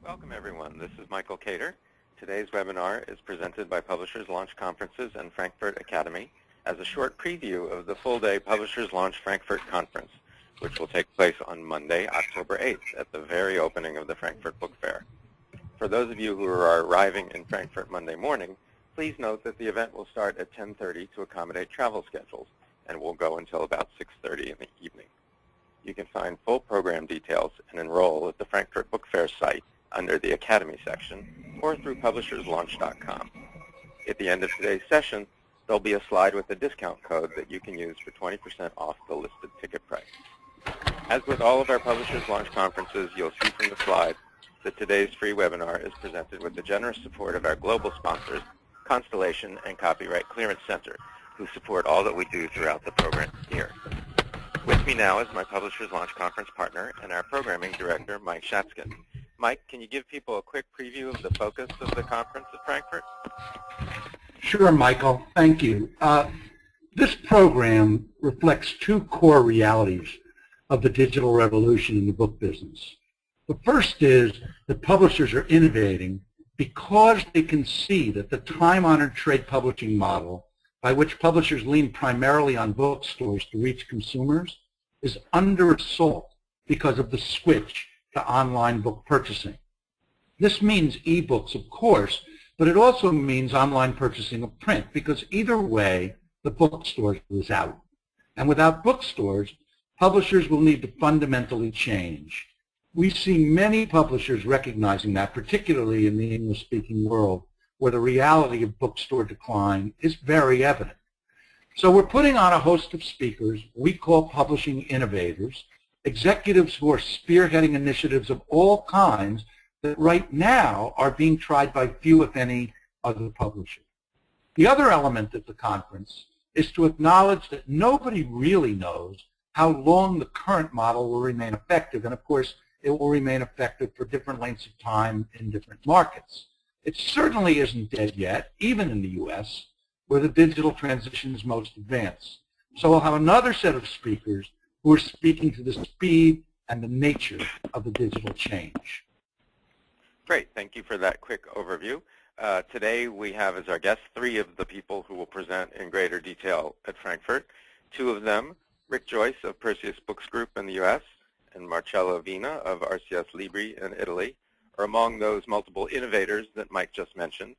Welcome everyone. This is Michael Cader. Today's webinar is presented by Publishers Launch Conferences and Frankfurt Academy as a short preview of the full-day Publishers Launch Frankfurt Conference, which will take place on Monday, October 8th at the very opening of the Frankfurt Book Fair. For those of you who are arriving in Frankfurt Monday morning, please note that the event will start at 10:30 to accommodate travel schedules and will go until about 6:30 in the evening. You can find full program details and enroll at the Frankfurt Book Fair site under the Academy section or through publisherslaunch.com. At the end of today's session, there'll be a slide with a discount code that you can use for 20% off the listed ticket price. As with all of our Publishers Launch conferences, you'll see from the slide that today's free webinar is presented with the generous support of our global sponsors, Constellation and Copyright Clearance Center, who support all that we do throughout the program here. With me now is my Publishers Launch Conference partner and our programming director, Mike Shatzkin. Mike, can you give people a quick preview of the focus of the conference at Frankfurt? Sure, Michael. Thank you. This program reflects two core realities of the digital revolution in the book business. The first is that publishers are innovating because they can see that the time-honored trade publishing model by which publishers lean primarily on bookstores to reach consumers is under assault because of the switch to online book purchasing. This means e-books, of course, but it also means online purchasing of print, because either way, the bookstores lose out. And without bookstores, publishers will need to fundamentally change. We see many publishers recognizing that, particularly in the English-speaking world, where the reality of bookstore decline is very evident. So we're putting on a host of speakers we call publishing innovators, executives who are spearheading initiatives of all kinds that right now are being tried by few, if any, other publishers. The other element of the conference is to acknowledge that nobody really knows how long the current model will remain effective, and of course it will remain effective for different lengths of time in different markets. It certainly isn't dead yet, even in the US, where the digital transition is most advanced. So we'll have another set of speakers who are speaking to the speed and the nature of the digital change. Great. Thank you for that quick overview. Today we have as our guests three of the people who will present in greater detail at Frankfurt. Two of them, Rick Joyce of Perseus Book Group in the US and Marcello Vena of RCS Libri in Italy, are among those multiple innovators that Mike just mentioned.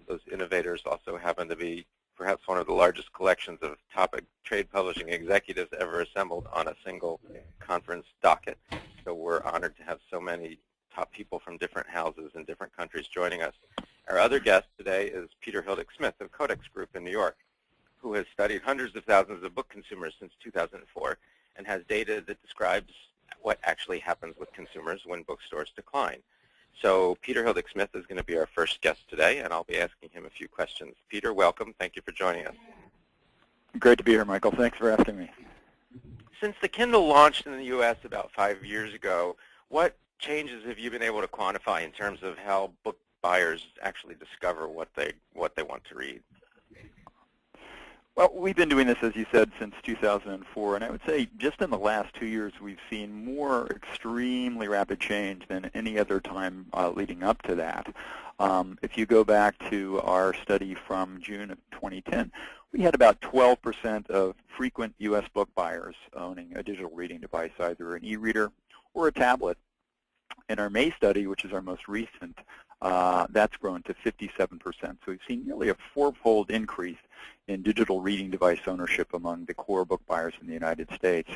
Those innovators also happen to be perhaps one of the largest collections of top trade publishing executives ever assembled on a single conference docket. So we're honored to have so many top people from different houses in different countries joining us. Our other guest today is Peter Hildick-Smith of Codex Group in New York, who has studied hundreds of thousands of book consumers since 2004 and has data that describes what actually happens with consumers when bookstores decline. So Peter Hildick-Smith is going to be our first guest today, and I'll be asking him a few questions. Peter, welcome. Thank you for joining us. Great to be here, Michael. Thanks for asking me. Since the Kindle launched in the U.S. about 5 years ago, what changes have you been able to quantify in terms of how book buyers actually discover what they want to read? Well, we've been doing this, as you said, since 2004, and I would say just in the last 2 years we've seen more extremely rapid change than any other time leading up to that. If you go back to our study from June of 2010, we had about 12% of frequent U.S. book buyers owning a digital reading device, either an e-reader or a tablet. In our May study, which is our most recent, that's grown to 57%. So we've seen nearly a fourfold increase in digital reading device ownership among the core book buyers in the United States.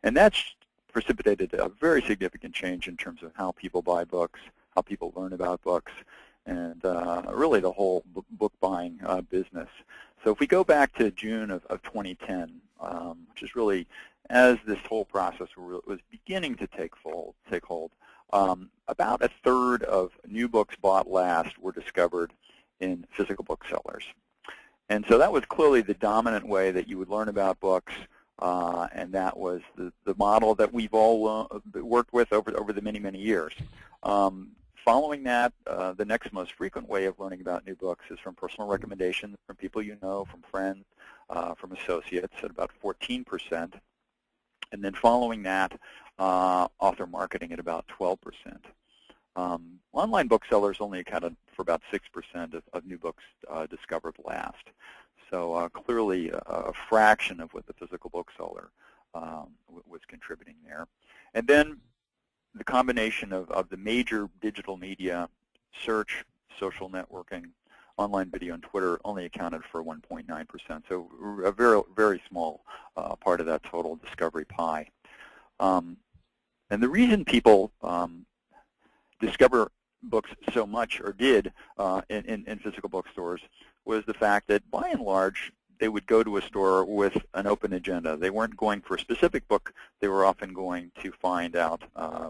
And that's precipitated a very significant change in terms of how people buy books, how people learn about books, and really the whole book buying business. So if we go back to June of 2010, which is really as this whole process was beginning to take hold, about a third of new books bought last were discovered in physical booksellers. And so that was clearly the dominant way that you would learn about books, and that was the model that we've all worked with over the many, many years. Following that, the next most frequent way of learning about new books is from personal recommendations, from people you know, from friends, from associates at about 14%. And then following that, author marketing at about 12%. Online booksellers only accounted for about 6% of new books discovered last. So clearly a fraction of what the physical bookseller was contributing there. And then the combination of the major digital media, search, social networking, online video, and Twitter only accounted for 1.9%. So a very, very small part of that total discovery pie. And the reason people discover books so much, or did, in physical bookstores, was the fact that, by and large, they would go to a store with an open agenda. They weren't going for a specific book. They were often going to find out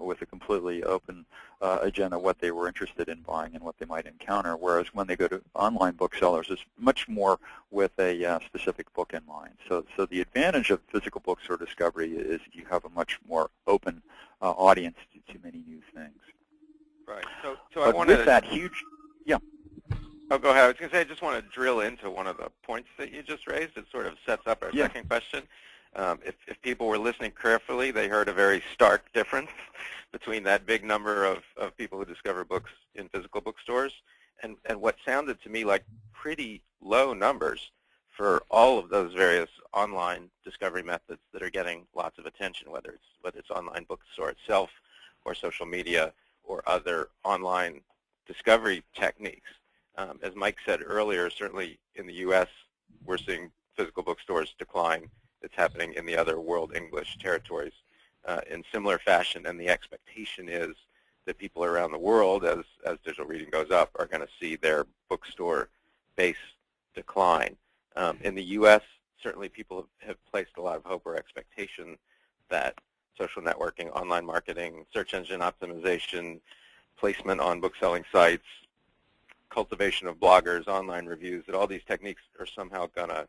with a completely open agenda what they were interested in buying and what they might encounter, whereas when they go to online booksellers, it's much more with a specific book in mind. So the advantage of physical bookstore discovery is you have a much more open audience to many new things. Right. So I wanted with that huge, yeah. Oh, go ahead. I was going to say, I just want to drill into one of the points that you just raised. It sort of sets up our second question. If people were listening carefully, they heard a very stark difference between that big number of people who discover books in physical bookstores and what sounded to me like pretty low numbers for all of those various online discovery methods that are getting lots of attention, whether it's online bookstore itself or social media or other online discovery techniques. As Mike said earlier, certainly in the U.S., we're seeing physical bookstores decline. It's happening in the other world English territories in similar fashion, and the expectation is that people around the world, as digital reading goes up, are going to see their bookstore base decline. In the U.S., certainly people have placed a lot of hope or expectation that social networking, online marketing, search engine optimization, placement on book-selling sites, cultivation of bloggers, online reviews, that all these techniques are somehow going to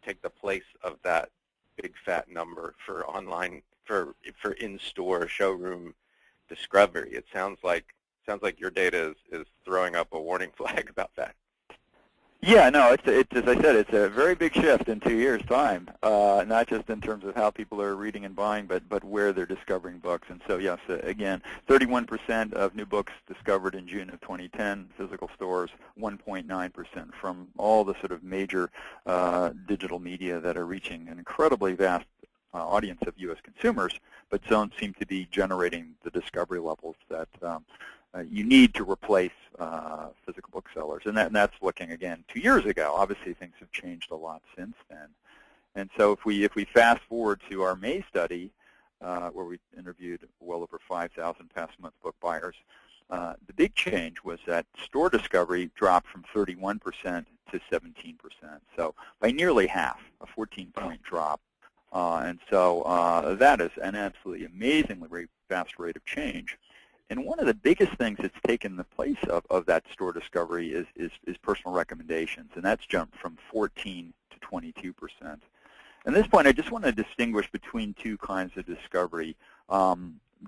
take the place of that big fat number for online, for in-store showroom discovery. It sounds like your data is throwing up a warning flag about that. Yeah, no, it's as I said, it's a very big shift in 2 years' time, not just in terms of how people are reading and buying, but where they're discovering books. And so, yes, again, 31% of new books discovered in June of 2010, physical stores, 1.9% from all the sort of major digital media that are reaching an incredibly vast audience of U.S. consumers, but don't seem to be generating the discovery levels that you need to replace physical booksellers. And that's looking, again, 2 years ago. Obviously, things have changed a lot since then. And so if we fast forward to our May study, where we interviewed well over 5,000 past month book buyers, the big change was that store discovery dropped from 31% to 17%. So by nearly half, a 14-point drop. And so that is an absolutely amazingly fast rate of change. And one of the biggest things that's taken the place of that store discovery is personal recommendations, and that's jumped from 14 to 22%. At this point, I just want to distinguish between two kinds of discovery,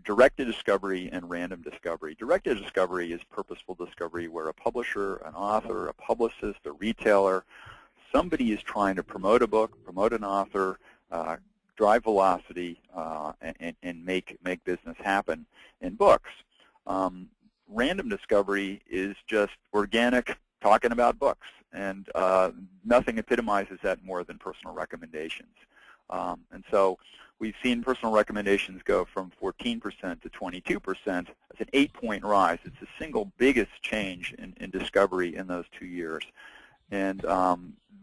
directed discovery and random discovery. Directed discovery is purposeful discovery where a publisher, an author, a publicist, a retailer, somebody is trying to promote a book, promote an author, drive velocity, and make business happen in books. Random discovery is just organic talking about books, and nothing epitomizes that more than personal recommendations. And so we've seen personal recommendations go from 14% to 22%. That's an 8-point rise. It's the single biggest change in discovery in those 2 years. And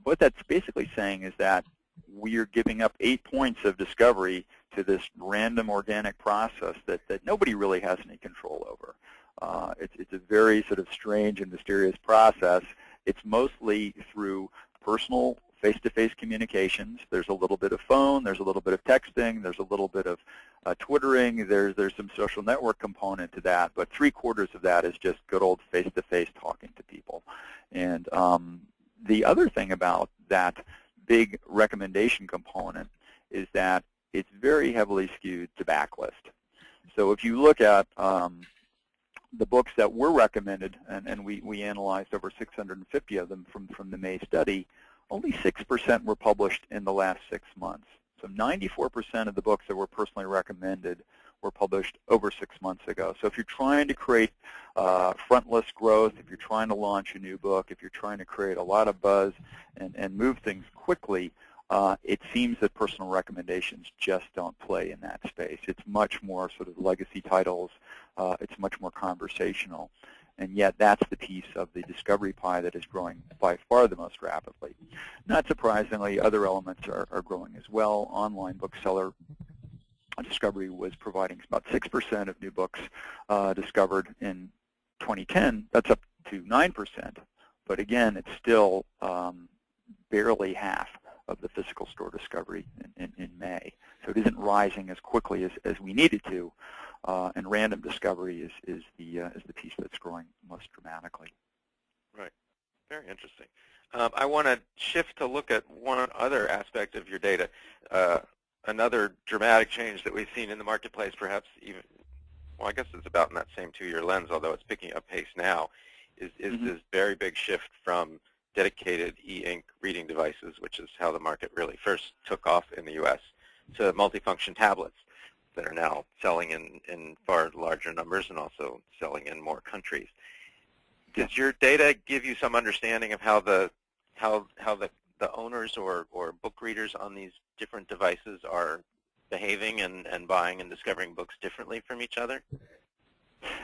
what that's basically saying is that we are giving up 8 points of discovery to this random organic process that nobody really has any control over. It's a very sort of strange and mysterious process. It's mostly through personal face-to-face communications. There's a little bit of phone, there's a little bit of texting, there's a little bit of twittering, there's some social network component to that, but 3/4 of that is just good old face-to-face talking to people. And the other thing about that big recommendation component is that it's very heavily skewed to backlist. So if you look at the books that were recommended, and we analyzed over 650 of them from the May study, only 6% were published in the last 6 months. So 94% of the books that were personally recommended were published over 6 months ago. So if you're trying to create frontless growth, if you're trying to launch a new book, if you're trying to create a lot of buzz and move things quickly, it seems that personal recommendations just don't play in that space. It's much more sort of legacy titles. It's much more conversational. And yet that's the piece of the discovery pie that is growing by far the most rapidly. Not surprisingly, other elements are growing as well. Online bookseller discovery was providing about 6% of new books discovered in 2010. That's up to 9%. But again, it's still barely half of the physical store discovery in May. So it isn't rising as quickly as we need it to. And random discovery is the piece that's growing most dramatically. Right. Very interesting. I want to shift to look at one other aspect of your data. Another dramatic change that we've seen in the marketplace, perhaps even, well, I guess it's about in that same 2-year lens, although it's picking up pace now, is this very big shift from dedicated e-ink reading devices, which is how the market really first took off in the U.S., to multifunction tablets that are now selling in far larger numbers and also selling in more countries. Does your data give you some understanding of how the owners or book readers on these different devices are behaving and buying and discovering books differently from each other?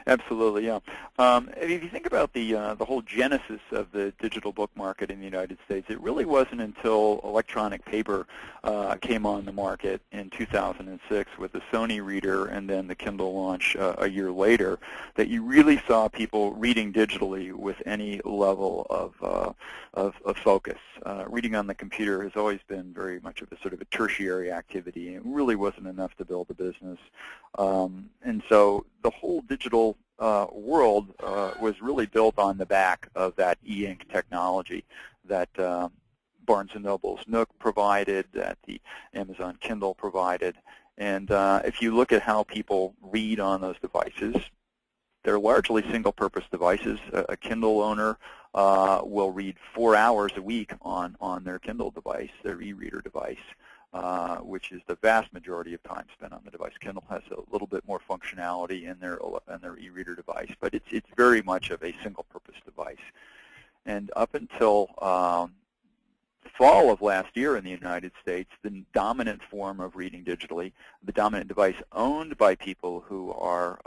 Absolutely, yeah. If you think about the whole genesis of the digital book market in the United States, it really wasn't until electronic paper came on the market in 2006 with the Sony reader and then the Kindle launch a year later that you really saw people reading digitally with any level of focus. Reading on the computer has always been very much of a sort of a tertiary activity. It really wasn't enough to build a business. And so the whole digital world was really built on the back of that e-ink technology that Barnes & Noble's Nook provided, that the Amazon Kindle provided. And if you look at how people read on those devices, they're largely single-purpose devices. A Kindle owner will read 4 hours a week on their Kindle device, their e-reader device. Which is the vast majority of time spent on the device. Kindle has a little bit more functionality in their e-reader device, but it's very much of a single-purpose device. And up until fall of last year in the United States, the dominant form of reading digitally, the dominant device owned by people who are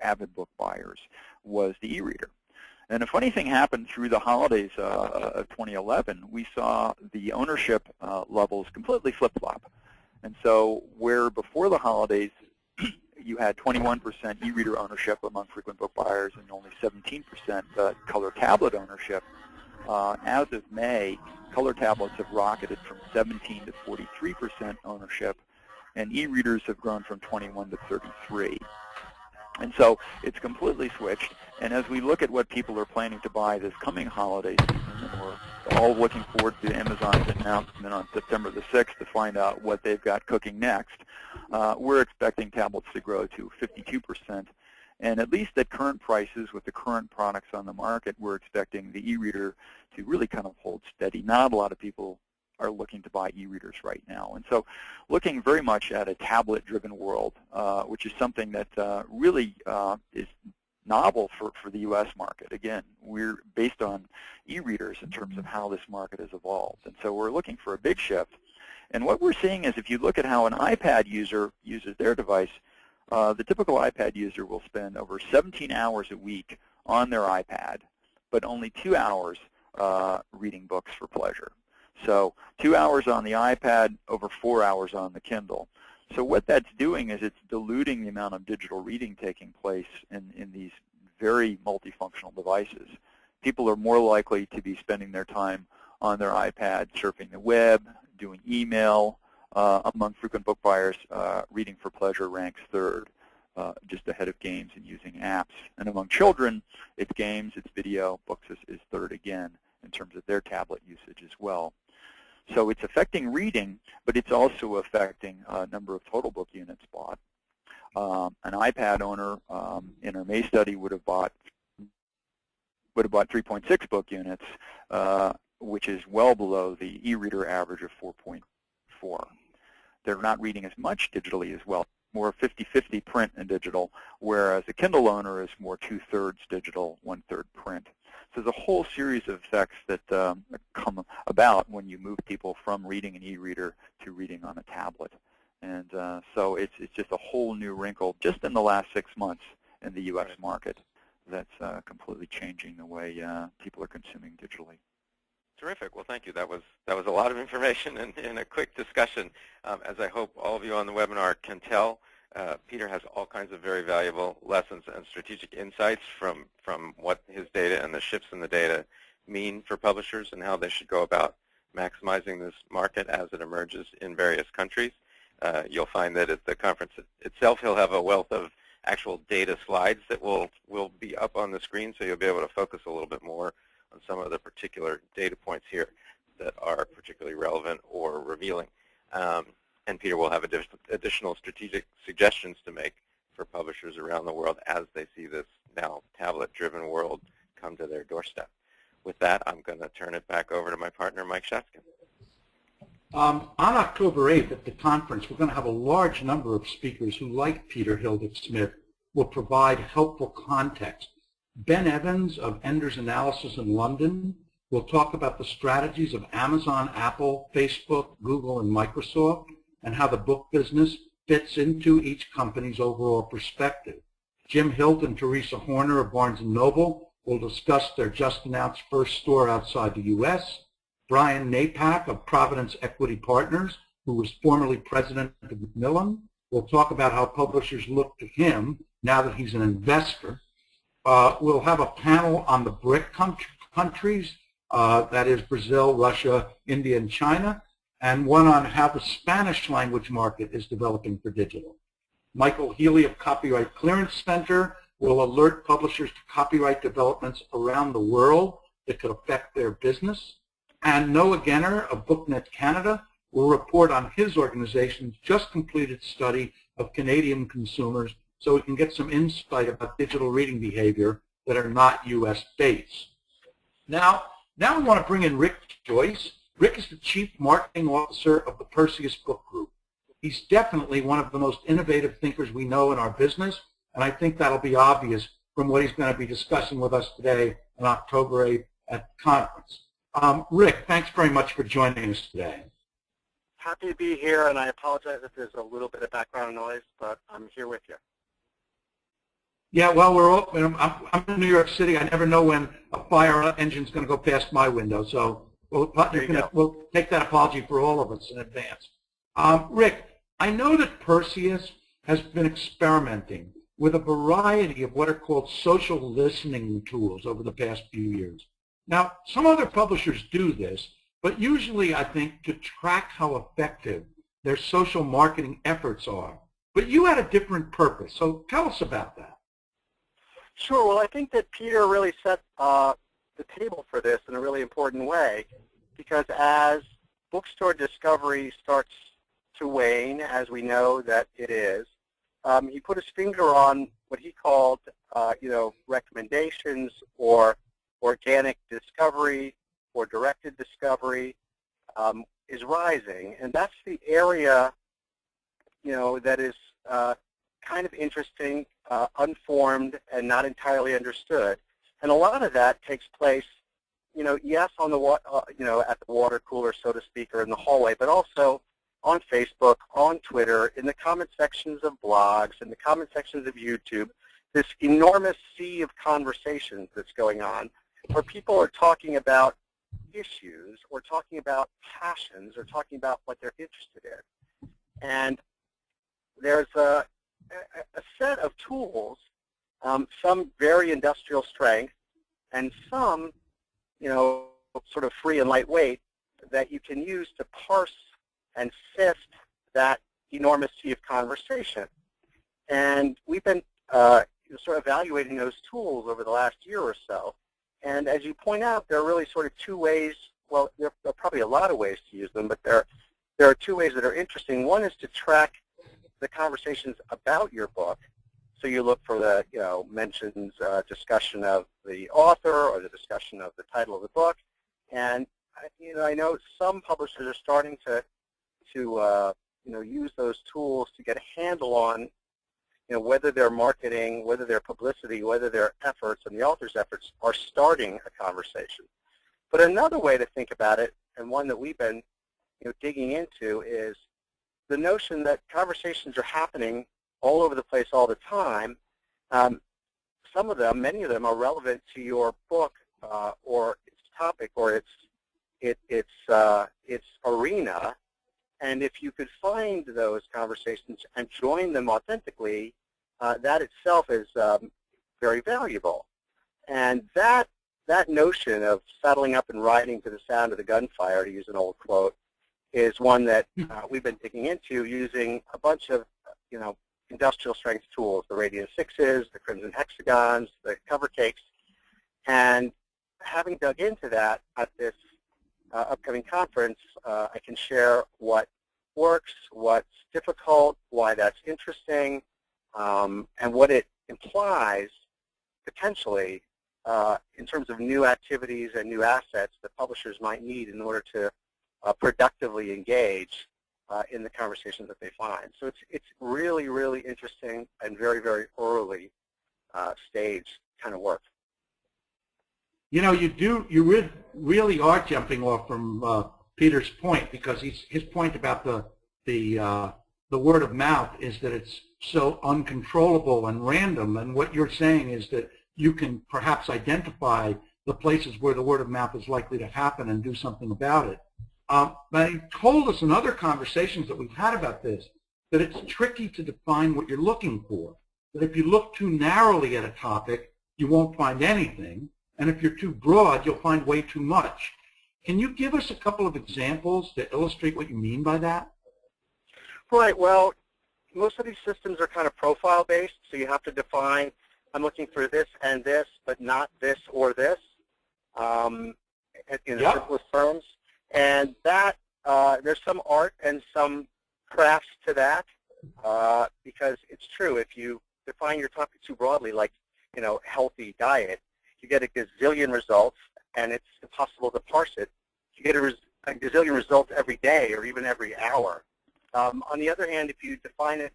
avid book buyers, was the e-reader. And a funny thing happened through the holidays of 2011. We saw the ownership levels completely flip-flop. And so where before the holidays you had 21% e-reader ownership among frequent book buyers and only 17% color tablet ownership, as of May, color tablets have rocketed from 17 to 43% ownership, and e-readers have grown from 21 to 33. And so it's completely switched. And as we look at what people are planning to buy this coming holiday season, and we're all looking forward to Amazon's announcement on September the 6th to find out what they've got cooking next, we're expecting tablets to grow to 52%. And at least at current prices with the current products on the market, we're expecting the e-reader to really kind of hold steady. Not a lot of people are looking to buy e-readers right now. And so looking very much at a tablet-driven world, which is something that really is novel for the U.S. market. Again, we're based on e-readers in terms of how this market has evolved. And so we're looking for a big shift. And what we're seeing is if you look at how an iPad user uses their device, the typical iPad user will spend over 17 hours a week on their iPad, but only 2 hours reading books for pleasure. So 2 hours on the iPad, over 4 hours on the Kindle. So what that's doing is it's diluting the amount of digital reading taking place in these very multifunctional devices. People are more likely to be spending their time on their iPad surfing the web, doing email. Among frequent book buyers, reading for pleasure ranks third, just ahead of games and using apps. And among children, it's games, it's video, books is third again in terms of their tablet usage as well. So it's affecting reading, but it's also affecting a number of total book units bought. An iPad owner in our May study would have bought 3.6 book units, which is well below the e-reader average of 4.4. They're not reading as much digitally as well. more 50-50 print and digital, whereas a Kindle owner is more 2/3 digital, 1/3 print. So there's a whole series of effects that come about when you move people from reading an e-reader to reading on a tablet. And so it's just a whole new wrinkle just in the last 6 months in the U.S. market that's completely changing the way people are consuming digitally. Terrific. Well, thank you. That was a lot of information in a quick discussion. As I hope all of you on the webinar can tell, Peter has all kinds of very valuable lessons and strategic insights from what his data and the shifts in the data mean for publishers and how they should go about maximizing this market as it emerges in various countries. You'll find that at the conference itself, he'll have a wealth of actual data slides that will be up on the screen, so you'll be able to focus a little bit more on some of the particular data points here that are particularly relevant or revealing. And Peter will have additional strategic suggestions to make for publishers around the world as they see this now tablet-driven world come to their doorstep. With that, I'm going to turn it back over to my partner, Mike Shatzkin. On October 8th at the conference, we're going to have a large number of speakers who, like Peter Hildick-Smith, will provide helpful context. Ben Evans of Ender's Analysis in London will talk about the strategies of Amazon, Apple, Facebook, Google, and Microsoft, and how the book business fits into each company's overall perspective. Jim Hilt and Teresa Horner of Barnes & Noble will discuss their just-announced first store outside the U.S. Brian Napak of Providence Equity Partners, who was formerly president of Macmillan, will talk about how publishers look to him now that he's an investor. We'll have a panel on the BRIC countries, that is Brazil, Russia, India, and China, and one on how the Spanish language market is developing for digital. Michael Healy of Copyright Clearance Center will alert publishers to copyright developments around the world that could affect their business. And Noah Genner of BookNet Canada will report on his organization's just completed study of Canadian consumers so we can get some insight about digital reading behavior that are not U.S. based. Now we want to bring in Rick Joyce. Rick is the Chief Marketing Officer of the Perseus Book Group. He's definitely one of the most innovative thinkers we know in our business, and I think that'll be obvious from what he's going to be discussing with us today on October 8th at the conference. Rick, thanks very much for joining us today. Happy to be here, and I apologize if there's a little bit of background noise, but I'm here with you. Yeah, well, I'm in New York City. I never know when a fire engine's going to go past my window, so we'll take that apology for all of us in advance. Rick, I know that Perseus has been experimenting with a variety of what are called social listening tools over the past few years. Now, some other publishers do this, but usually I think to track how effective their social marketing efforts are. But you had a different purpose, so tell us about that. Sure. Well, I think that Peter really set the table for this in a really important way, because as bookstore discovery starts to wane, as we know that it is, he put his finger on what he called, recommendations or organic discovery or directed discovery is rising, and that's the area, that is kind of interesting, unformed, and not entirely understood. And a lot of that takes place, yes, on the at the water cooler, so to speak, or in the hallway, but also on Facebook, on Twitter, in the comment sections of blogs, in the comment sections of YouTube. This enormous sea of conversations that's going on, where people are talking about issues or talking about passions or talking about what they're interested in. And there's a set of tools, some very industrial strength and some, sort of free and lightweight, that you can use to parse and sift that enormous sea of conversation. And we've been sort of evaluating those tools over the last year or so. And as you point out, there are really sort of two ways. Well, there are probably a lot of ways to use them, but there are two ways that are interesting. One is to track the conversations about your book. So you look for the mentions, discussion of the author or the discussion of the title of the book. And I know some publishers are starting to use those tools to get a handle on, whether their marketing, whether their publicity, whether their efforts and the author's efforts are starting a conversation. But another way to think about it, and one that we've been digging into, is the notion that conversations are happening all over the place all the time. Some of them, many of them, are relevant to your book or its topic or its arena. And if you could find those conversations and join them authentically, that itself is very valuable. And that notion of saddling up and riding to the sound of the gunfire, to use an old quote, is one that we've been digging into using a bunch of, industrial strength tools, the Radiant Sixes, the Crimson Hexagons, the cover cakes. And having dug into that at this upcoming conference, I can share what works, what's difficult, why that's interesting, and what it implies potentially in terms of new activities and new assets that publishers might need in order to productively engage in the conversations that they find. So it's really, really interesting and very, very early stage kind of work. You really are jumping off from Peter's point, because his point about the word of mouth is that it's so uncontrollable and random, and what you're saying is that you can perhaps identify the places where the word of mouth is likely to happen and do something about it. But he told us in other conversations that we've had about this that it's tricky to define what you're looking for, that if you look too narrowly at a topic, you won't find anything, and if you're too broad, you'll find way too much. Can you give us a couple of examples to illustrate what you mean by that? Right. Well, most of these systems are kind of profile-based, so you have to define, I'm looking for this and this, but not this or this, in the simplest terms. And that there's some art and some crafts to that, because it's true, if you define your topic too broadly, like, healthy diet, you get a gazillion results, and it's impossible to parse it. You get a gazillion results every day or even every hour. On the other hand, if you define it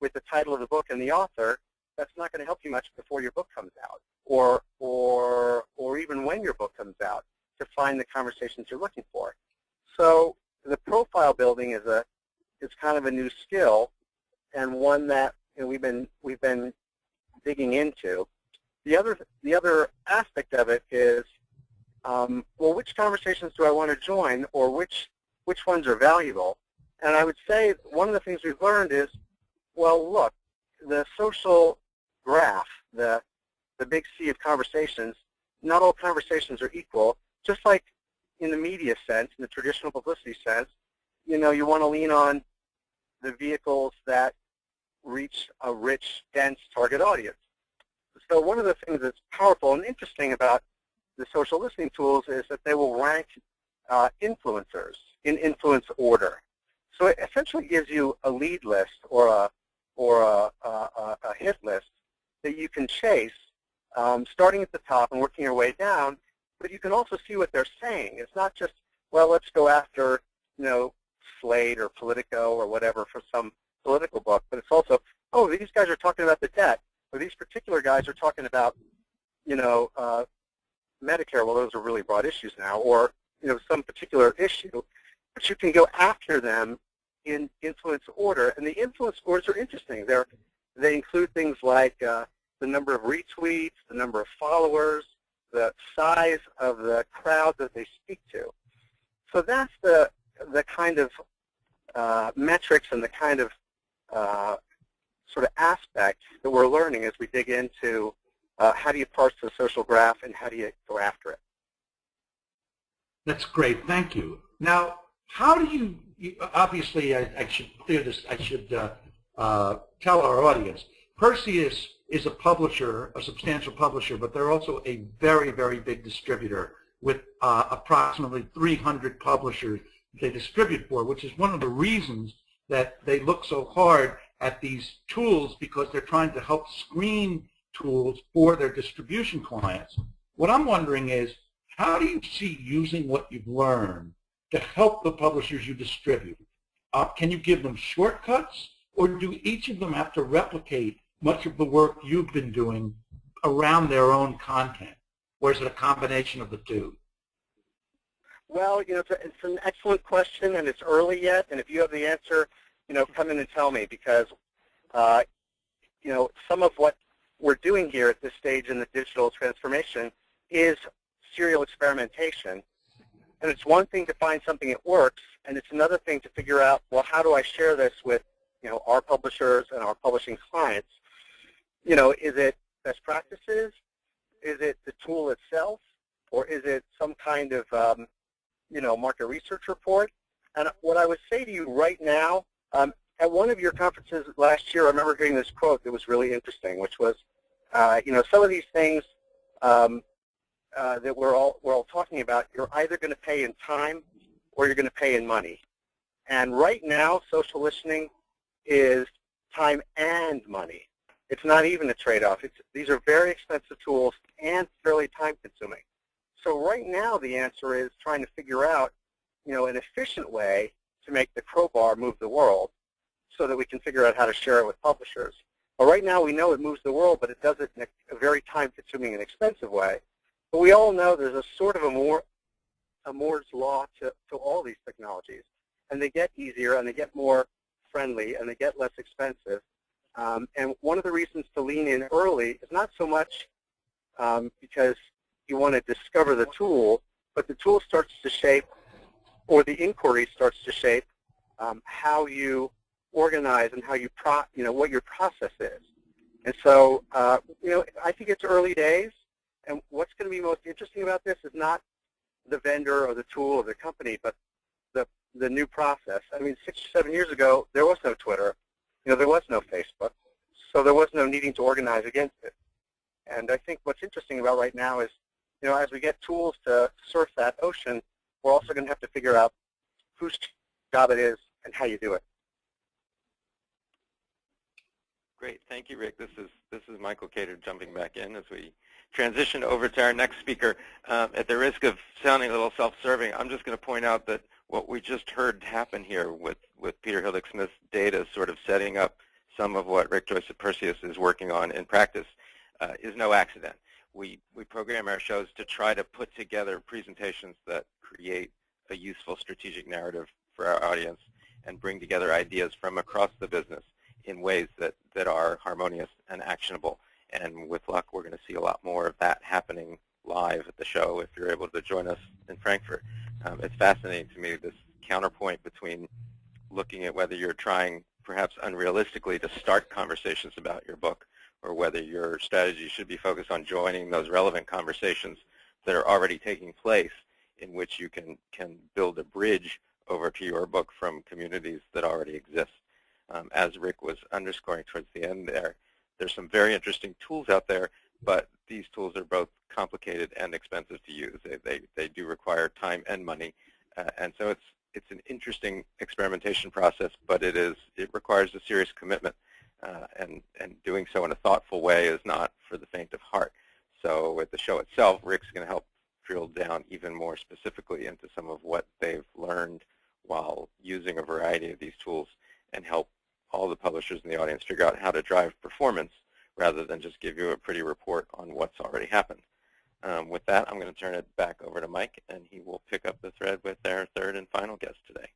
with the title of the book and the author, that's not going to help you much before your book comes out, or even when your book comes out, to find the conversations you're looking for. So the profile building is kind of a new skill, and one that we've been digging into. The other aspect of it is, well, which conversations do I want to join, or which ones are valuable? And I would say one of the things we've learned is, well, look, the social graph, the big sea of conversations, not all conversations are equal. Just like in the media sense, in the traditional publicity sense, you want to lean on the vehicles that reach a rich, dense target audience. So one of the things that's powerful and interesting about the social listening tools is that they will rank influencers in influence order. So it essentially gives you a lead list or a hit list that you can chase, starting at the top and working your way down. But you can also see what they're saying. It's not just, well, let's go after, Slate or Politico or whatever for some political book, but it's also, oh, these guys are talking about the debt, or these particular guys are talking about, Medicare. Well, those are really broad issues now, or some particular issue. But you can go after them in influence order, and the influence orders are interesting. They include things like the number of retweets, the number of followers, the size of the crowd that they speak to. So that's the kind of metrics and the kind of sort of aspect that we're learning as we dig into how do you parse the social graph and how do you go after it. That's great. Thank you. Now, how do you obviously, I should clear this, I should tell our audience, Perseus is a publisher, a substantial publisher, but they're also a very, very big distributor with approximately 300 publishers they distribute for, which is one of the reasons that they look so hard at these tools, because they're trying to help screen tools for their distribution clients. What I'm wondering is, how do you see using what you've learned to help the publishers you distribute? Can you give them shortcuts, or do each of them have to replicate much of the work you've been doing around their own content? Or is it a combination of the two? Well, it's an excellent question, and it's early yet. And if you have the answer, come in and tell me, because, some of what we're doing here at this stage in the digital transformation is serial experimentation. And it's one thing to find something that works, and it's another thing to figure out, well, how do I share this with, our publishers and our publishing clients? Is it best practices? Is it the tool itself? Or is it some kind of, market research report? And what I would say to you right now, at one of your conferences last year, I remember hearing this quote that was really interesting, which was, some of these things that we're all talking about, you're either going to pay in time or you're going to pay in money. And right now, social listening is time and money. It's not even a trade-off. These are very expensive tools and fairly time-consuming. So right now, the answer is trying to figure out, an efficient way to make the crowbar move the world, so that we can figure out how to share it with publishers. Well, right now, we know it moves the world, but it does it in a very time-consuming and expensive way. But we all know there's a sort of a Moore's law to all these technologies, and they get easier, and they get more friendly, and they get less expensive. And one of the reasons to lean in early is not so much because you want to discover the tool, but the tool starts to shape, or the inquiry starts to shape how you organize and how you what your process is. And so, I think it's early days, and what's going to be most interesting about this is not the vendor or the tool or the company, but the new process. I mean, 6 or 7 years ago, there was no Twitter. There was no Facebook, so there was no needing to organize against it. And I think what's interesting about right now is, as we get tools to surf that ocean, we're also going to have to figure out whose job it is and how you do it. Great, thank you, Rick. This is Michael Cader jumping back in as we transition over to our next speaker. At the risk of sounding a little self-serving, I'm just going to point out that what we just heard happen here with Peter Hildick-Smith's data sort of setting up some of what Rick, Joyce, and Perseus is working on in practice is no accident. We program our shows to try to put together presentations that create a useful strategic narrative for our audience and bring together ideas from across the business in ways that are harmonious and actionable. And with luck, we're going to see a lot more of that happening live at the show if you're able to join us in Frankfurt. It's fascinating to me, this counterpoint between looking at whether you're trying perhaps unrealistically to start conversations about your book, or whether your strategy should be focused on joining those relevant conversations that are already taking place, in which you can build a bridge over to your book from communities that already exist. As Rick was underscoring towards the end there's some very interesting tools out there, but these tools are both complicated and expensive to use. They do require time and money, and so it's an interesting experimentation process, but it requires a serious commitment, and doing so in a thoughtful way is not for the faint of heart. So with the show itself, Rick's going to help drill down even more specifically into some of what they've learned while using a variety of these tools, and help all the publishers in the audience figure out how to drive performance rather than just give you a pretty report on what's already happened. With that, I'm going to turn it back over to Mike, and he will pick up the thread with our third and final guest today.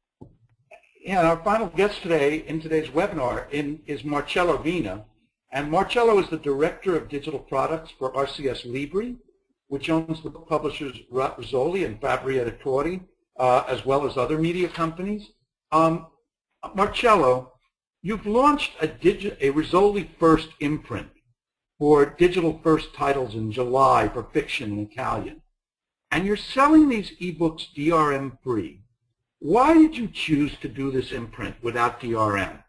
Yeah, and our final guest today in today's webinar is Marcello Vena. And Marcello is the Director of Digital Products for RCS Libri, which owns the book publishers Rizzoli and Fabbri Editori, as well as other media companies. Marcello, you've launched a Rizzoli First imprint for digital first titles in July for fiction in Italian. And you're selling these ebooks DRM-free. Why did you choose to do this imprint without DRM?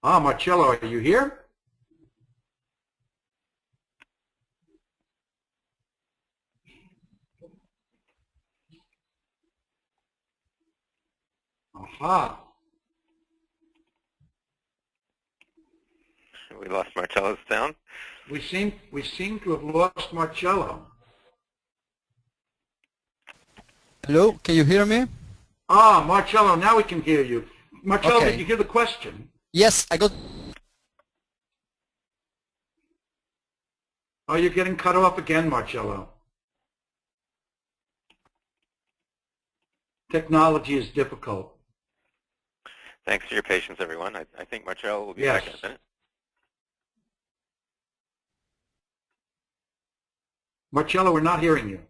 Marcello, are you here? Aha. We lost Marcello's sound. We seem to have lost Marcello. Hello, can you hear me? Ah, Marcello, now we can hear you. Marcello, Okay. did you hear the question? Yes, I got. Oh, you're getting cut off again, Marcello. Technology is difficult. Thanks for your patience, everyone. I think Marcello will be Yes. back in a minute. Marcello, we're not hearing you.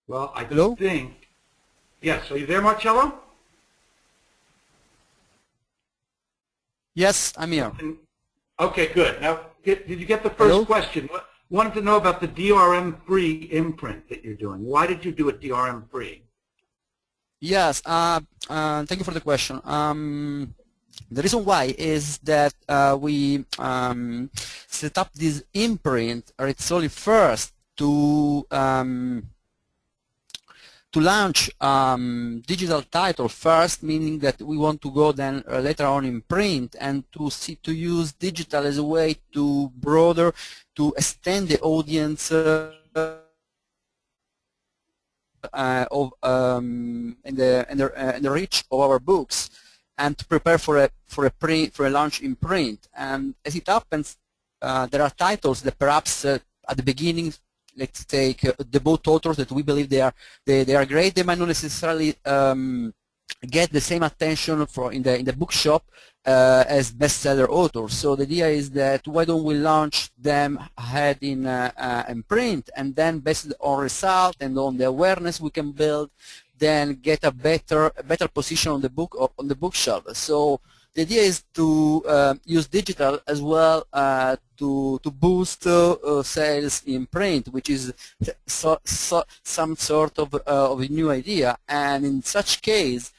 Well, I Hello? think, yes, are you there, Marcello? Yes, I'm here. Okay, good. Now, did you get the first Hello? question? Wanted to know about the DRM-free imprint that you're doing. Why did you do it DRM-free? Yes, thank you for the question. The reason why is that we set up this imprint solely first to launch digital title first, meaning that we want to go then later on in print, and to use digital as a way to extend the audience and the reach of our books, and to prepare for a launch in print. And as it happens, there are titles that perhaps at the beginning, let's take the both authors that we believe they are great. They might not necessarily get the same attention in the bookshop as bestseller authors. So the idea is that why don't we launch them ahead in print, and then based on result and on the awareness we can build, then get a better position on the bookshelf. So the idea is to use digital as well to boost sales in print, which is some sort of a new idea. And in such case,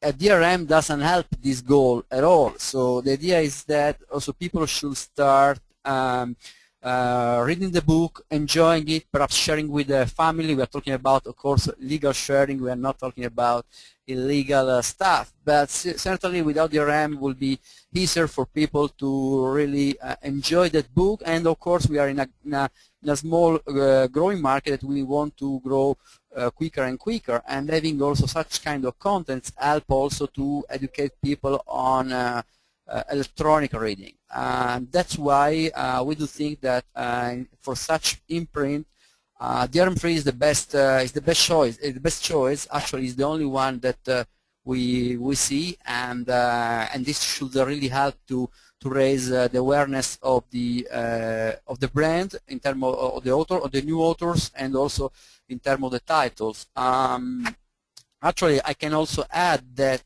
a DRM doesn't help this goal at all. So the idea is that also people should start reading the book, enjoying it, perhaps sharing with the family. We are talking about, of course, legal sharing. We are not talking about illegal stuff. But certainly without DRM it will be easier for people to really enjoy that book. And of course we are in a small growing market that we want to grow quicker and quicker, and having also such kind of contents help also to educate people on electronic reading. That's why we do think that for such imprint, DRM-free is the best choice. The best choice actually is the only one that we see, and this should really help to raise the awareness of the brand in terms of the author, of the new authors, and also in terms of the titles. Actually, I can also add that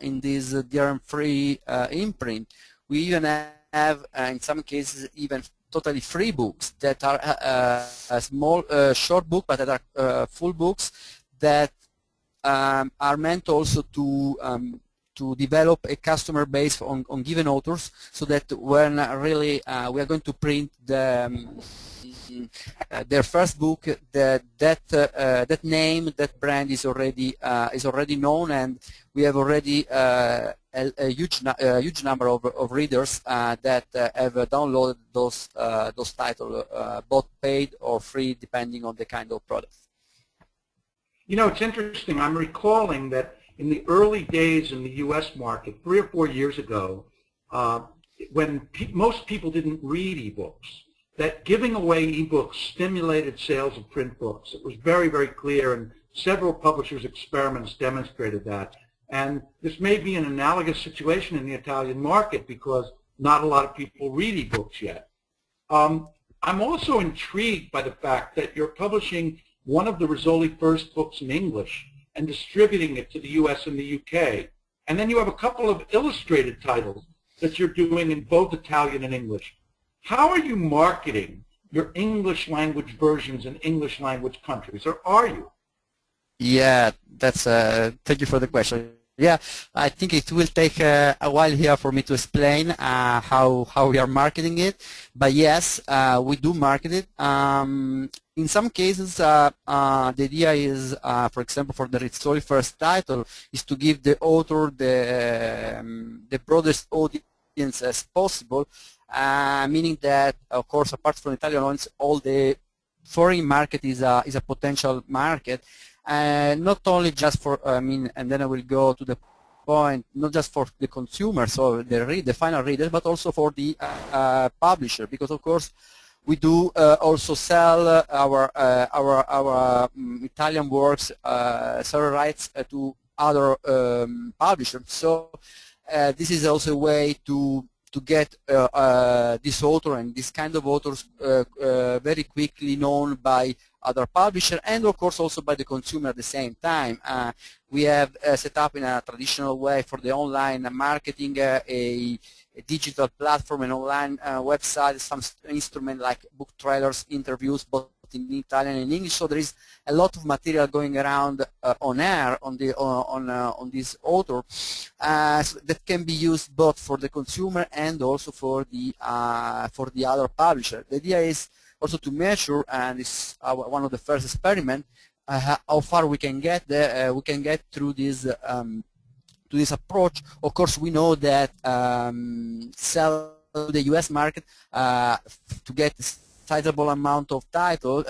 in this DRM-free imprint, we even have, in some cases, even totally free books that are a small, short book, but that are full books that are meant also to develop a customer base on given authors, so that when really we are going to print their first book, that name, that brand is already known, and we have already a huge number of readers that have downloaded those titles, both paid or free, depending on the kind of product. You know, it's interesting. I'm recalling that in the early days in the U.S. market, 3 or 4 years ago, when most people didn't read ebooks, that giving away ebooks stimulated sales of print books. It was very, very clear, and several publishers' experiments demonstrated that. And this may be an analogous situation in the Italian market because not a lot of people read ebooks yet. I'm also intrigued by the fact that you're publishing one of the Rizzoli first books in English and distributing it to the U.S. and the UK. And then you have a couple of illustrated titles that you're doing in both Italian and English. How are you marketing your English language versions in English language countries, or are you? Yeah, that's thank you for the question. Yeah, I think it will take a while here for me to explain how we are marketing it. But yes, we do market it. In some cases, the idea is, for example, for the Read Story first title, is to give the author the broadest audience as possible, meaning that, of course, apart from Italian audience, all the foreign market is a potential market. Not only just for, and then I will go to the point, not just for the consumer, so the final reader, but also for the publisher, because of course we do also sell our Italian works, sell rights to other publishers. So this is also a way to get this author and this kind of authors very quickly known by other publishers, and of course also by the consumer at the same time. We have set up in a traditional way for the online marketing a digital platform, an online website, some instrument like book trailers, interviews, both in Italian and English. So there is a lot of material going around on air on this author so that can be used both for the consumer and also for the other publisher. The idea is also to measure, and it's one of the first experiments, how far we can get there. We can get through this to this approach. Of course, we know that sell the U.S. market to get sizable amount of title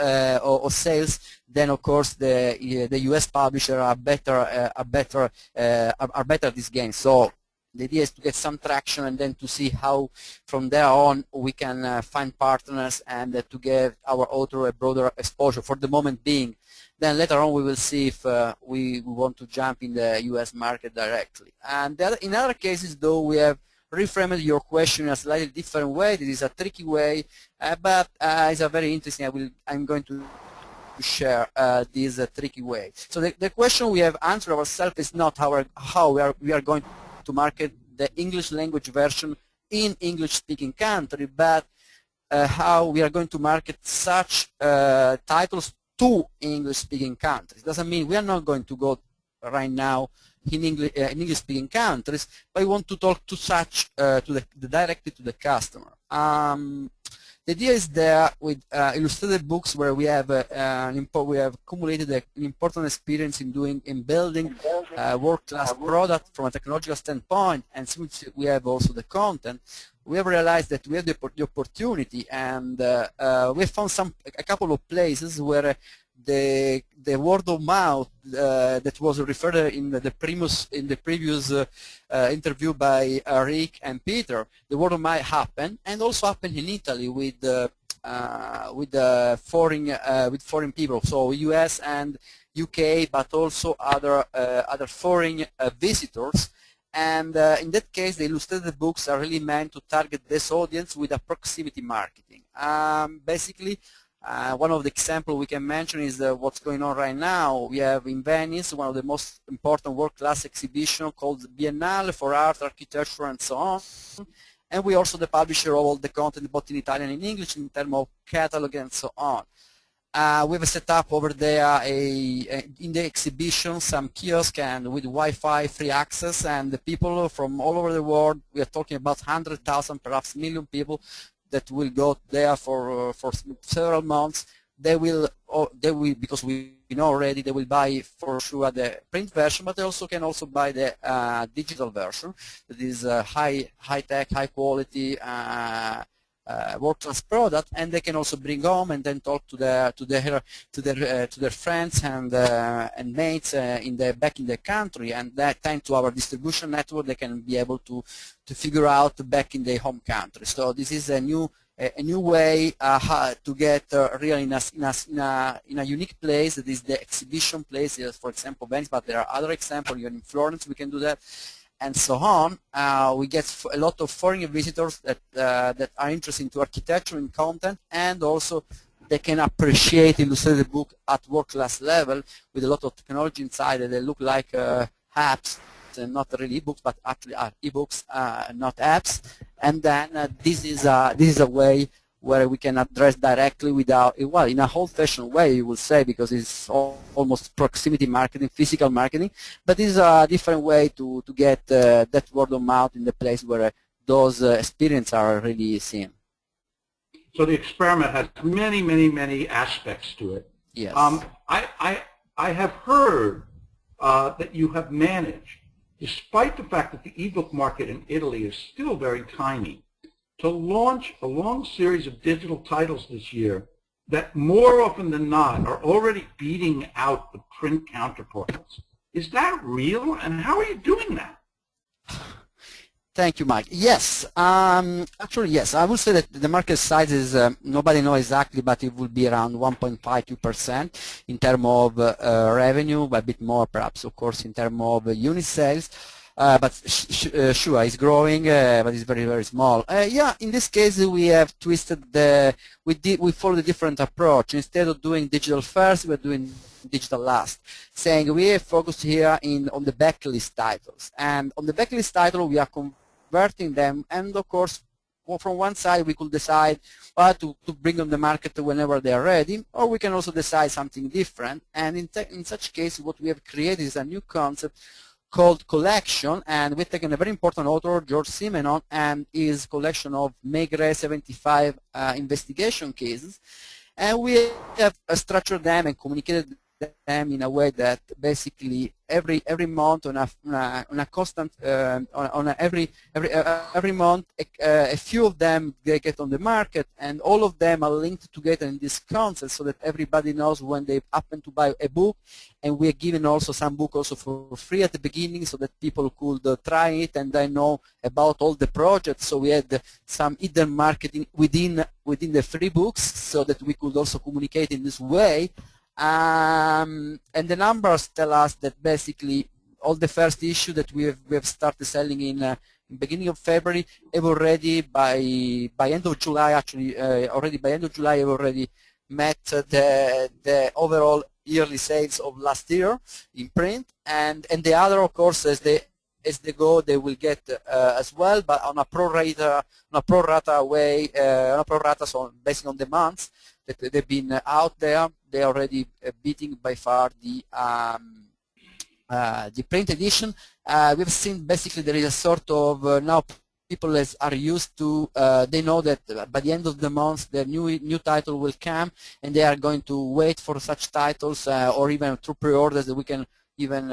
or sales, then of course the U.S. publisher are better at this game. So the idea is to get some traction and then to see how from there on we can find partners and to give our author a broader exposure for the moment being. Then later on we will see if we want to jump in the U.S. market directly. And in other cases, though, we have reframed your question in a slightly different way. This is a tricky way, but it's a very interesting. I'm going to share this tricky way. So the question we have answered ourselves is not how we are going to market the English language version in English-speaking country, but how we are going to market such titles to English-speaking countries. Doesn't mean we are not going to go right now in English-speaking countries, but we want to talk to such directly to the customer. The idea is there with illustrated books, where we have accumulated an important experience in building world-class product from a technological standpoint, and since we have also the content, we have realized that we have the opportunity, and we have found a couple of places where the word of mouth that was referred in the previous interview by Rick and Peter, the word of mouth happened, and also happened in Italy with foreign people, so U.S. and UK, but also other foreign visitors. And in that case, the illustrated books are really meant to target this audience with a proximity marketing. Basically, one of the examples we can mention is what's going on right now. We have in Venice one of the most important world-class exhibitions called Biennale for Art, Architecture, and so on. And we also the publisher of all the content, both in Italian and English, in terms of catalog and so on. We have set up over there in the exhibition some kiosk and with Wi-Fi free access, and the people from all over the world, we are talking about 100,000, perhaps million people, that will go there for several months. They will, because we know already, they will buy for sure the print version, but they also can buy the digital version. That is high-tech, high-quality, world-class product, and they can also bring home and then talk to their friends and mates back in the country, and that thanks to our distribution network they can be able to figure out back in their home country. So this is a new way to get really in a unique place. That is the exhibition place, for example Venice, but there are other examples. Even in Florence we can do that, and so on. We get a lot of foreign visitors that are interested into architecture and content, and also they can appreciate illustrated book at world-class level with a lot of technology inside. They look like apps, and not really ebooks, but actually are ebooks, not apps. And then this is a way where we can address directly without, well, in a old-fashioned way, you will say, because it's almost proximity marketing, physical marketing, but it's a different way to get that word of mouth in the place where those experiences are really seen. So the experiment has many, many, many aspects to it. Yes. I have heard that you have managed, despite the fact that the ebook market in Italy is still very tiny, to launch a long series of digital titles this year that more often than not are already beating out the print counterparts. Is that real, and how are you doing that? Thank you, Mike. Yes, actually, yes. I would say that the market size is, nobody knows exactly, but it will be around 1.52% in terms of revenue, but a bit more perhaps, of course, in terms of unit sales. But sure, it's growing, but it's very, very small. Yeah, in this case, we have twisted we follow a different approach. Instead of doing digital first, we're doing digital last, saying we are focused here on the backlist titles. And on the backlist title, we are converting them, and of course, from one side, we could decide to bring them to the market whenever they are ready, or we can also decide something different. And in such case, what we have created is a new concept called collection, and we've taken a very important author, George Simenon, and his collection of Maigret 75 investigation cases, and we have structured them and communicated them in a way that basically every month on a constant every month a few of them they get on the market, and all of them are linked together in this concept so that everybody knows when they happen to buy a book. And we are giving also some book also for free at the beginning so that people could try it and then know about all the projects. So we had some hidden marketing within the free books so that we could also communicate in this way. And the numbers tell us that basically all the first issue that we have started selling in beginning of February have already by end of July actually already by end of July have already met the overall yearly sales of last year in print, and the other, of course, as they go, they will get as well, but on a pro rata way, so based on the months that they've been out there, they are already beating by far the print edition. We've seen basically there is a sort of now people are used to, they know that by the end of the month the new title will come, and they are going to wait for such titles, or even through pre-orders that we can even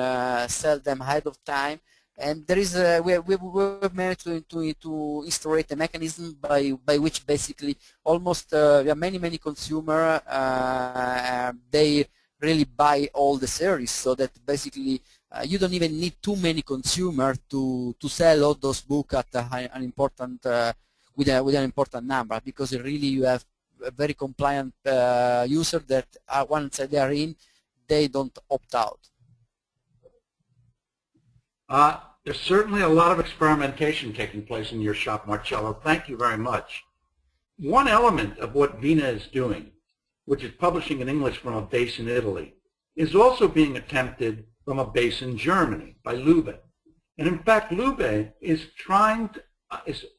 sell them ahead of time. And there is we've managed to instaurate a mechanism by which basically almost many consumers they really buy all the series, so that basically you don't even need too many consumers to sell all those books at an important with an important number, because really you have a very compliant user that once they are in, they don't opt out. There's certainly a lot of experimentation taking place in your shop, Marcello. Thank you very much. One element of what Vena is doing, which is publishing in English from a base in Italy, is also being attempted from a base in Germany by Lube. And in fact, Lube is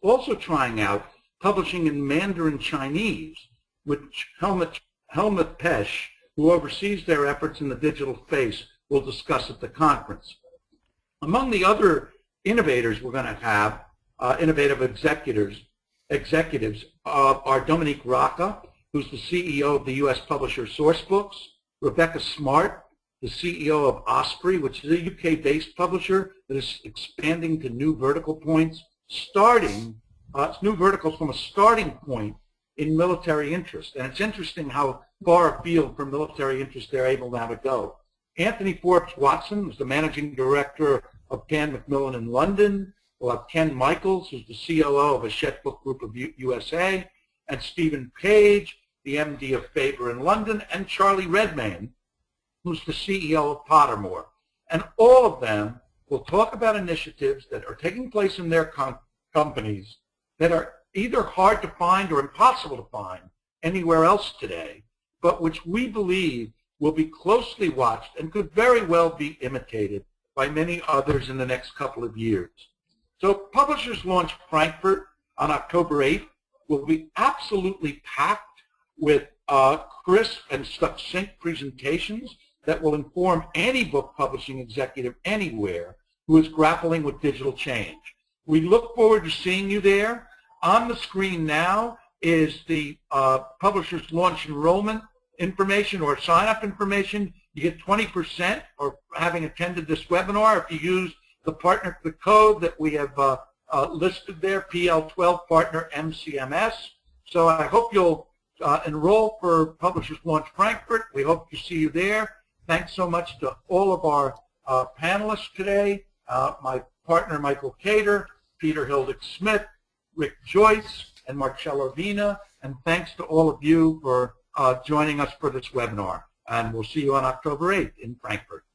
also trying out publishing in Mandarin Chinese, which Helmut Pesch, who oversees their efforts in the digital space, will discuss at the conference. Among the other innovators we're going to have, innovative executives, are Dominique Rocca, who's the CEO of the U.S. publisher Sourcebooks, Rebecca Smart, the CEO of Osprey, which is a UK-based publisher that is expanding to new vertical points, new verticals from a starting point in military interest. And it's interesting how far afield from military interest they're able now to go. Anthony Forbes Watson is the managing director of Pan Macmillan in London. We'll have Ken Michaels, who's the COO of Shatzkin Book Group of USA, and Stephen Page, the MD of Faber in London, and Charlie Redmayne, who's the CEO of Pottermore. And all of them will talk about initiatives that are taking place in their companies that are either hard to find or impossible to find anywhere else today, but which we believe will be closely watched and could very well be imitated by many others in the next couple of years. So Publishers Launch Frankfurt on October 8th will be absolutely packed with crisp and succinct presentations that will inform any book publishing executive anywhere who is grappling with digital change. We look forward to seeing you there. On the screen now is the Publishers Launch enrollment information or sign-up information. You get 20% for having attended this webinar if you use the code that we have listed there, PL12 Partner MCMS. So I hope you'll enroll for Publishers Launch Frankfurt. We hope to see you there. Thanks so much to all of our panelists today, my partner Michael Cader, Peter Hildick-Smith, Rick Joyce, and Marcello Vena, and thanks to all of you for joining us for this webinar. And we'll see you on October 8th in Frankfurt.